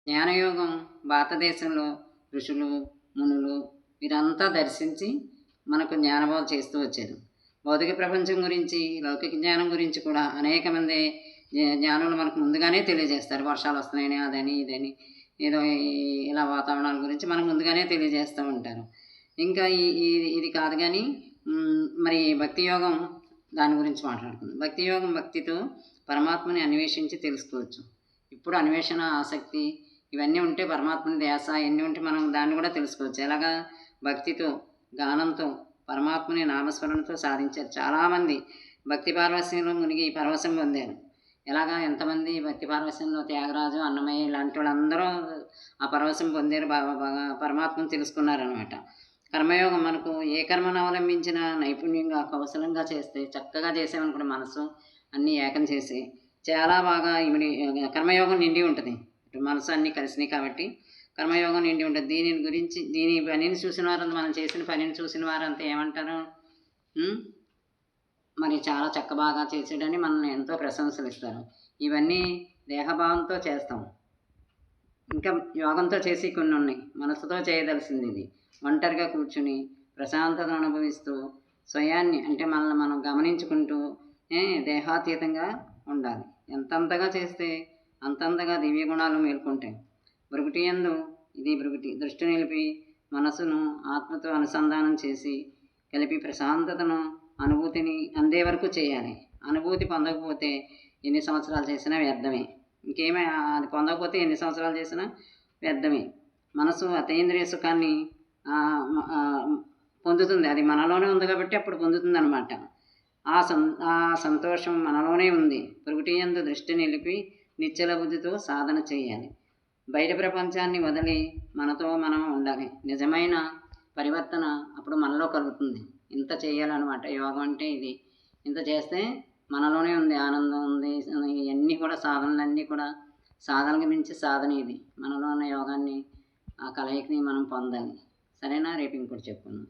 జ్ఞానయోగం భారతదేశంలో ఋషులు, మునులు వీరంతా దర్శించి మనకు జ్ఞానబోధ చేస్తూ వచ్చారు. భౌతిక ప్రపంచం గురించి, లౌకిక జ్ఞానం గురించి కూడా అనేక మంది జ్ఞానులు మనకు ముందుగానే తెలియజేస్తారు. వర్షాలు వస్తున్నాయని, అదని, ఇదని, ఏదో ఇలా వాతావరణాల గురించి మనకు ముందుగానే తెలియజేస్తూ ఉంటారు. ఇంకా ఇది కాదు కానీ మరి భక్తి యోగం దాని గురించి మాట్లాడుకుందాం. భక్తి యోగం భక్తితో పరమాత్మని అన్వేషించి తెలుసుకోవచ్చు. ఇప్పుడు అన్వేషణ, ఆసక్తి ఇవన్నీ ఉంటే పరమాత్మని ధ్యాస ఇవన్నీ ఉంటే మనం దాన్ని కూడా తెలుసుకోవచ్చు. ఎలాగా? భక్తితో, గానంతో, పరమాత్మని నామస్మరణతో సాధించారు. చాలామంది భక్తి పారవస్యంలో మునిగి పరవశం పొందారు. ఎలాగా? ఎంతమంది భక్తి పారవస్యంలో త్యాగరాజు, అన్నమయ్య ఇలాంటి వాళ్ళందరూ ఆ పరవశం పొందారు, బాగా పరమాత్మను తెలుసుకున్నారనమాట. కర్మయోగం మనకు ఏ కర్మను అవలంబించినా నైపుణ్యంగా, కౌశలంగా చేస్తే, చక్కగా చేసామనుకున్న మనసు అన్నీ ఏకం చేసి చాలా బాగా కర్మయోగం నిండి ఉంటుంది. మనసు అన్నీ కలిసినాయి కాబట్టి కర్మయోగం నిండి ఉంటుంది. దీని గురించి పనిని చూసిన వారంతా, మనం చేసిన పనిని చూసిన వారంతా ఏమంటారు? మరి చాలా బాగా చేసాడని మనల్ని ఎంతో ప్రశంసలు ఇస్తారు. ఇవన్నీ దేహభావంతో చేస్తాం. ఇంకా యోగంతో చేసి కొన్ని ఉన్నాయి. మనసుతో చేయదలసింది ఇది. ఒంటరిగా కూర్చుని ప్రశాంతతను అనుభవిస్తూ స్వయాన్ని అంటే మనల్ని మనం గమనించుకుంటూ దేహాతీతంగా ఉండాలి. ఎంతంతగా చేస్తే అంతంతగా దివ్య గుణాలు మేల్కొంటాయి. బ్రుకుటి యందు బ్రుకుటి దృష్టి నిలిపి మనసును ఆత్మతో అనుసంధానం చేసి కలిపి ప్రశాంతతను, అనుభూతిని అందే వరకు చేయాలి. అనుభూతి పొందకపోతే ఎన్ని సంవత్సరాలు చేసినా వ్యర్థమే. అది పొందకపోతే ఎన్ని సంవత్సరాలు చేసినా వ్యర్థమే. మనసు అతీంద్రియ సుఖాన్ని పొందుతుంది. అది మనలోనే ఉంది కాబట్టి అప్పుడు పొందుతుంది అనమాట. ఆ సంతోషం మనలోనే ఉంది. బ్రుకుటి యందు దృష్టి నిలిపి నిశ్చల బుద్ధితో సాధన చేయాలి. బయట ప్రపంచాన్ని వదిలి మనతో మనం ఉండాలి. నిజమైన పరివర్తన అప్పుడు మనలో కలుగుతుంది. ఇంత చేయాలన్నమాట. యోగం అంటే ఇది. ఇంత చేస్తే మనలోనే ఉంది, ఆనందం ఉంది. ఇవన్నీ కూడా సాధనలన్నీ కూడా సాధనకు మించి సాధన ఇది. మనలో ఉన్న యోగాన్ని, ఆ కలయికని మనం పొందాలి. సరేనా? రేపు ఇంకోటి చెప్పుకుందాం.